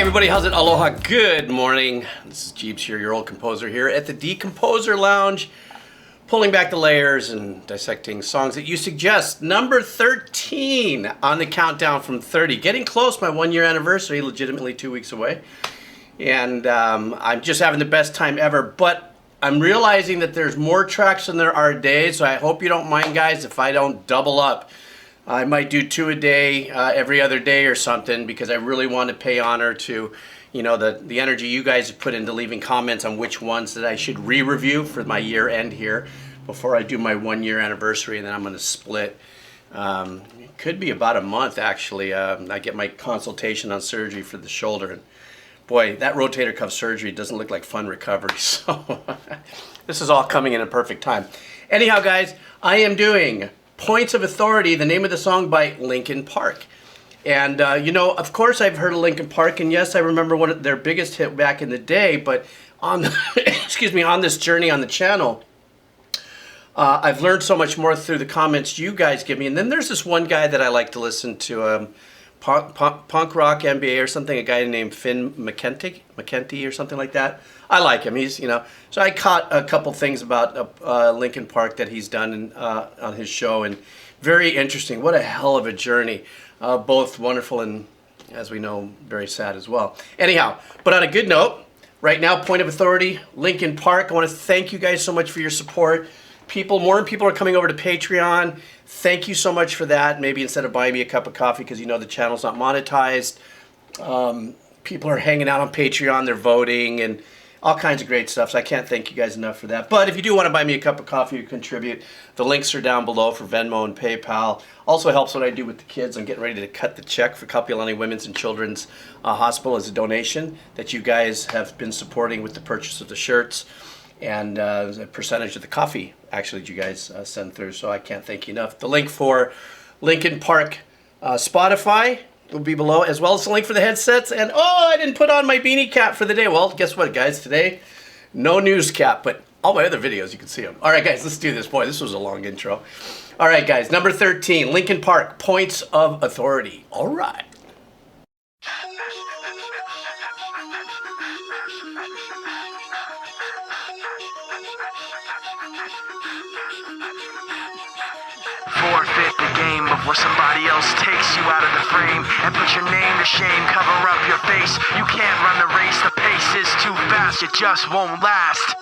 Everybody, how's it? Aloha, good morning. This is Geebz here, your old composer here at the Decomposer Lounge, pulling back the layers and dissecting songs that you suggest. Number 13 on the countdown from 30. Getting close, my 1 year anniversary, legitimately 2 weeks away. And I'm just having the best time ever, but I'm realizing that there's more tracks than there are days, so I hope you don't mind, guys, if I don't double up. I might do 2 a day, every other day or something, because I really want to pay honor to, you know, the energy you guys have put into leaving comments on which ones that I should re-review for my year end here before I do my 1 year anniversary, and then I'm going to split. It could be about a month, actually. I get my consultation on surgery for the shoulder, and boy, that rotator cuff surgery doesn't look like fun recovery, so this is all coming in a perfect time. Anyhow, guys, I am doing Points of Authority, the name of the song by Linkin Park. And, you know, of course I've heard of Linkin Park, and yes, I remember one of their biggest hit back in the day, but on, excuse me, on this journey on the channel, I've learned so much more through the comments you guys give me. And then there's this one guy that I like to listen to, Punk Rock MBA or something, a guy named Finn McKenty or something like that. I like him. He's, you know, so I caught a couple things about Linkin Park that he's done on his show, and very interesting. What a hell of a journey. Both wonderful and, as we know, very sad as well. Anyhow, but on a good note, right now, Point of Authority, Linkin Park. I want to thank you guys so much for your support. More people are coming over to Patreon. Thank you so much for that. Maybe instead of buying me a cup of coffee, because you know the channel's not monetized, people are hanging out on Patreon, they're voting, and all kinds of great stuff. So I can't thank you guys enough for that. But if you do want to buy me a cup of coffee or contribute, the links are down below for Venmo and PayPal. Also helps what I do with the kids. I'm getting ready to cut the check for Kapiolani Women's and Children's Hospital as a donation that you guys have been supporting with the purchase of the shirts. And a percentage of the coffee, actually, that you guys send through. So I can't thank you enough. The link for Linkin Park Spotify will be below, as well as the link for the headsets. And oh, I didn't put on my beanie cap for the day. Well, guess what, guys? Today, no news cap, but all my other videos, you can see them. All right, guys, let's do this. Boy, this was a long intro. All right, guys, number 13, Linkin Park, Points of Authority. All right. Forfeit the game before somebody else takes you out of the frame and put your name to shame, cover up your face. You can't run the race, the pace is too fast, it just won't last.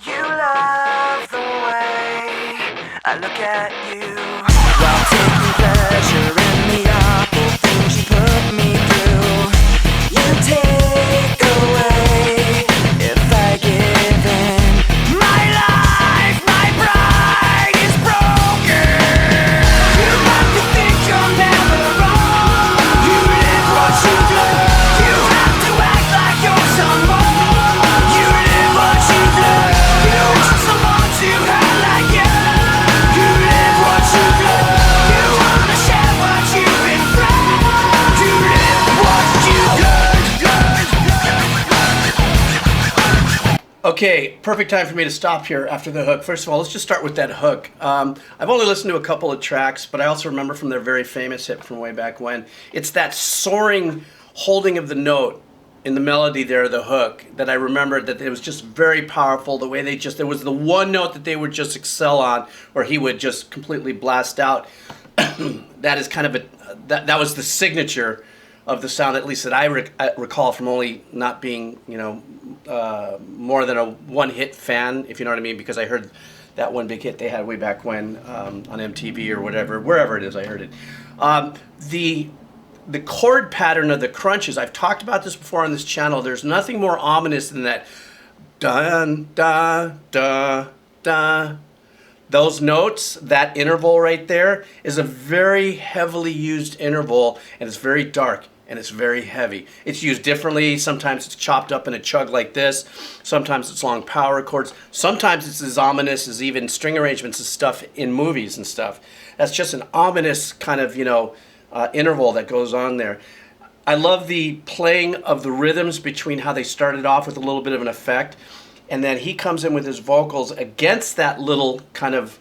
You love the way I look at you while taking pleasure in the awful things you put me through. You take away if I give in. My life, my pride is broken. You have to think you're never wrong. You live what you do. You have to act like you're someone. You live what you do. You want someone to have like you. You live what you do. You wanna share what you've been through. You live what you do. Okay, perfect time for me to stop here after the hook. First of all, let's just start with that hook. I've only listened to a couple of tracks, but I also remember from their very famous hit from way back when. It's that soaring holding of the note in the melody there, the hook, that I remember that it was just very powerful. The way there was the one note that they would just excel on, or he would just completely blast out. That is kind of that was the signature of the sound, at least that I recall, from only not being, you know, more than a one-hit fan, if you know what I mean, because I heard that one big hit they had way back when on MTV or whatever, wherever it is, I heard it. The chord pattern of the crunches, I've talked about this before on this channel. There's nothing more ominous than that dun da da da. Those notes, that interval right there, is a very heavily used interval, and it's very dark and it's very heavy. It's used differently. Sometimes it's chopped up in a chug like this. Sometimes it's long power chords. Sometimes it's as ominous as even string arrangements and stuff in movies and stuff. That's just an ominous kind of, you know, interval that goes on there. I love the playing of the rhythms between how they started off with a little bit of an effect and then he comes in with his vocals against that little kind of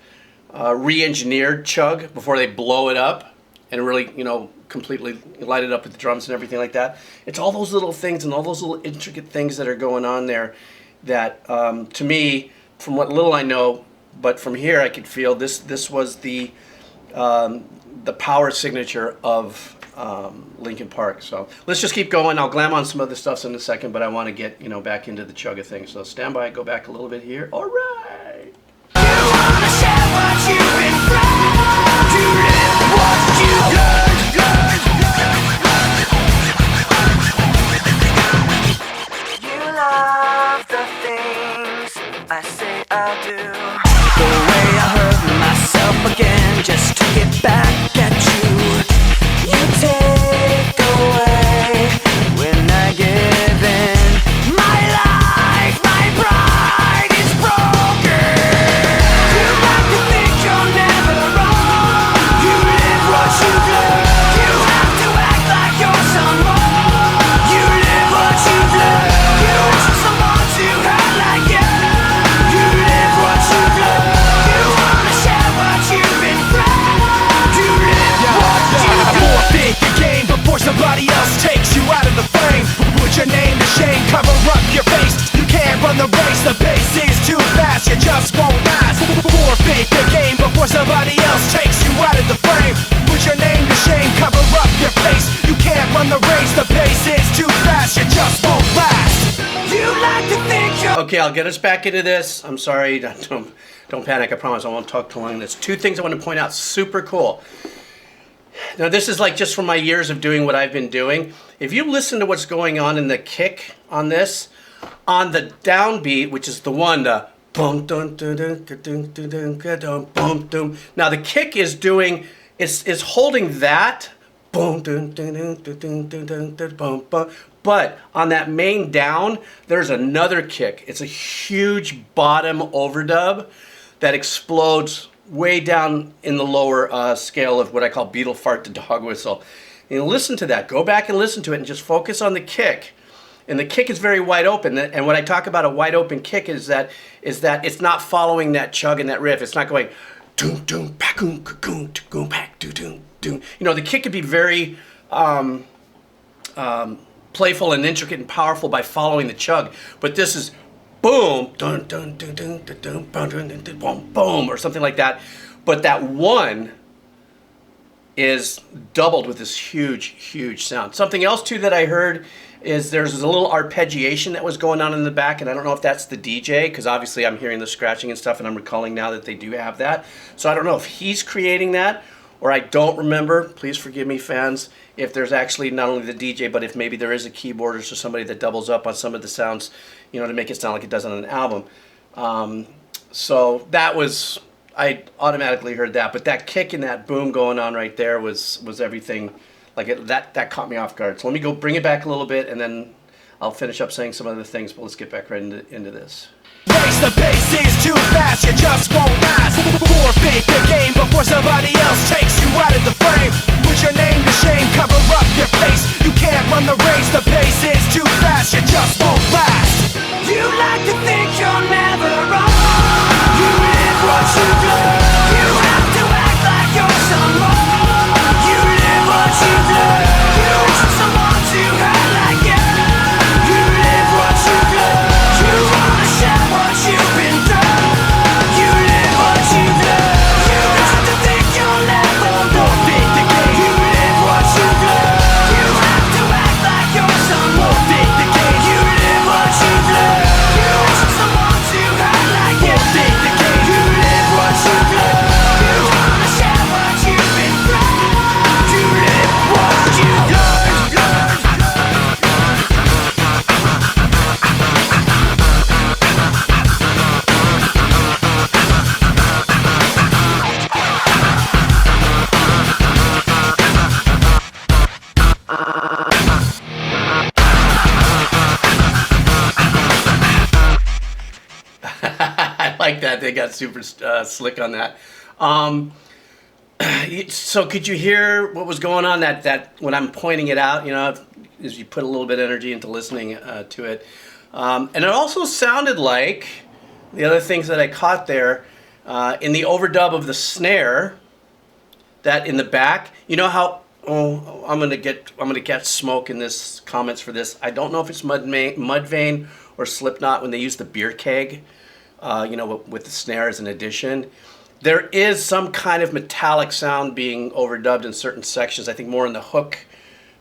re-engineered chug before they blow it up and really, you know, completely light it up with the drums and everything like that. It's all those little things and all those little intricate things that are going on there that, to me, from what little I know, but from here I could feel this was the power signature of Linkin Park. So let's just keep going. I'll glam on some other stuff in a second, but I want to get, you know, back into the chug of things. So stand by, go back a little bit here. All right. You wanna share what you've been through, to live what you learned. You love the things I say I'll do. The way I hurt myself again just to get back at you. You take away when I give in. My life, my pride is broken. You like to think you're never wrong. You live what you learn. You have to act like you're someone. You live what you learn. You wish for someone to hurt like you. You live what you learn. You wanna share what you've been through. You live what you learn. Forfeit the game before somebody else takes you out of the frame. Put your name to shame, cover up your face. You can't run the race, the pace is too fast, you just won't last. Forfeit the game before somebody else takes you out of the frame. Put your name to shame, cover up your face. You can't run the race, the pace is too fast, you just won't last. You like to think you're Okay, I'll get us back into this. I'm sorry, don't panic, I promise I won't talk too long. There's two things I want to point out, super cool. Now this is like just from my years of doing what I've been doing. If you listen to what's going on in the kick on this, on the downbeat, which is the one, the boom dun dun dun dun dun dun dun boom dun. Now the kick is doing, is holding that boom dun dun dun dun dun dun dun boom boom. But on that main down, there's another kick. It's a huge bottom overdub that explodes way down in the lower scale of what I call beetle fart to dog whistle. And listen to that. Go back and listen to it and just focus on the kick. And the kick is very wide open. And when I talk about a wide open kick is that it's not following that chug and that riff. It's not going doom doom pacoom cocoon to pack do doom doom. You know, the kick could be very playful and intricate and powerful by following the chug. But this is boom, dun dun dun dun dun dun dun dun dun dun boom boom or something like that. But that one is doubled with this huge sound. Something else too that I heard is there's a little arpeggiation that was going on in the back, and I don't know if that's the DJ, because obviously I'm hearing the scratching and stuff, and I'm recalling now that they do have that. So I don't know if he's creating that, or I don't remember. Please forgive me, fans, if there's actually not only the DJ, but if maybe there is a keyboardist or somebody that doubles up on some of the sounds, you know, to make it sound like it does on an album. So that was, I automatically heard that, but that kick and that boom going on right there was everything. Like that caught me off guard. So let me go bring it back a little bit, and then I'll finish up saying some other things, but let's get back right into this. Race the pace is too fast, you just won't last. Forfeit the game before somebody else takes you out of the frame. Put your name to shame, cover up your face. You can't run the race, the pace is too fast, you just won't last. You like to think you're never wrong. You live what you learn. You have to act like you're someone. You live what you learn. You wish for someone to hurt like you. You live what you learn. You wanna share what you've been through. You live what you learn. You like to think you're never wrong. You live what you learn. You have to act like you're someone. You live what you learn. You wish for someone to hurt like you. You live what you learn. You wanna share what you've been through. You live what you learn. I like that. They got super slick on that. So could you hear what was going on? That when I'm pointing it out, you know, as you put a little bit of energy into listening to it. And it also sounded like, the other things that I caught there, in the overdub of the snare, that in the back, you know how, I'm gonna get smoke in this comments for this. I don't know if it's Mudvayne or Slipknot when they use the beer keg, with the snare as an addition. There is some kind of metallic sound being overdubbed in certain sections. I think more in the hook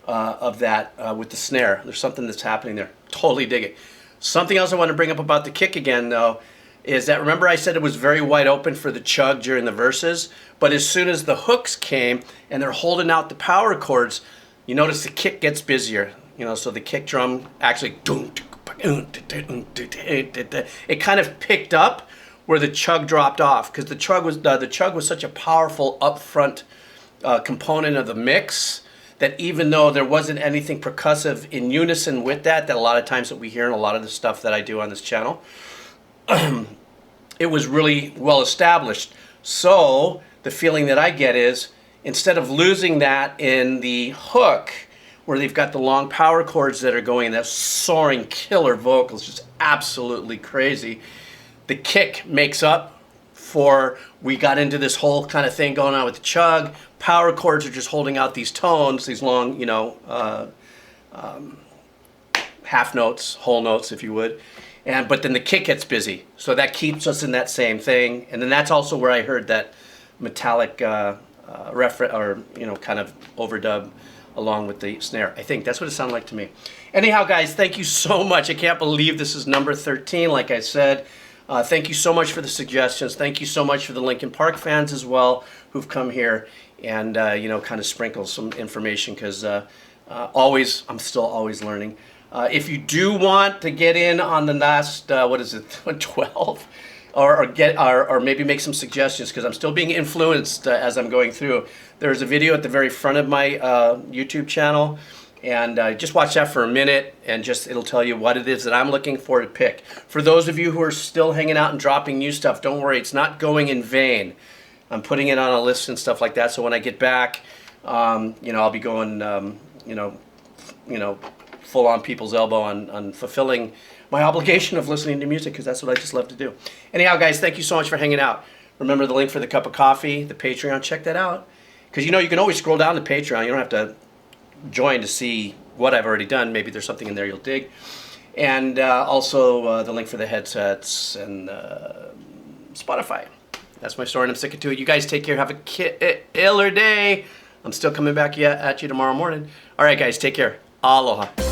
of that with the snare. There's something that's happening there. Totally dig it. Something else I want to bring up about the kick again, though, is that, remember I said it was very wide open for the chug during the verses, but as soon as the hooks came and they're holding out the power chords, you notice the kick gets busier. So the kick drum actually, it kind of picked up where the chug dropped off, because the chug was such a powerful upfront component of the mix, that even though there wasn't anything percussive in unison with that a lot of times that we hear in a lot of the stuff that I do on this channel, it was really well established. So the feeling that I get is, instead of losing that in the hook, where they've got the long power chords that are going, and that soaring killer vocals, just absolutely crazy, the kick makes up for, we got into this whole kind of thing going on with the chug. Power chords are just holding out these tones, these long, half notes, whole notes, if you would. But then the kick gets busy, so that keeps us in that same thing. And then that's also where I heard that metallic kind of overdub along with the snare. I think that's what it sounded like to me. Anyhow, guys, thank you so much. I can't believe this is number 13, like I said. Thank you so much for the suggestions. Thank you so much for the Linkin Park fans as well who've come here and kind of sprinkle some information, because I'm still always learning. If you do want to get in on the last 12, or maybe make some suggestions, because I'm still being influenced as I'm going through. There's a video at the very front of my YouTube channel, and just watch that for a minute, and it'll tell you what it is that I'm looking for to pick. For those of you who are still hanging out and dropping new stuff, don't worry, it's not going in vain. I'm putting it on a list and stuff like that, so when I get back, I'll be going, full on people's elbow on fulfilling my obligation of listening to music, because that's what I just love to do. Anyhow, guys, thank you so much for hanging out. Remember the link for the cup of coffee, the Patreon, check that out. Because you can always scroll down to Patreon. You don't have to join to see what I've already done. Maybe there's something in there you'll dig. And also the link for the headsets and Spotify. That's my story, and I'm sticking to it. You guys take care. Have a killer day. I'm still coming back at you tomorrow morning. All right, guys, take care. Aloha.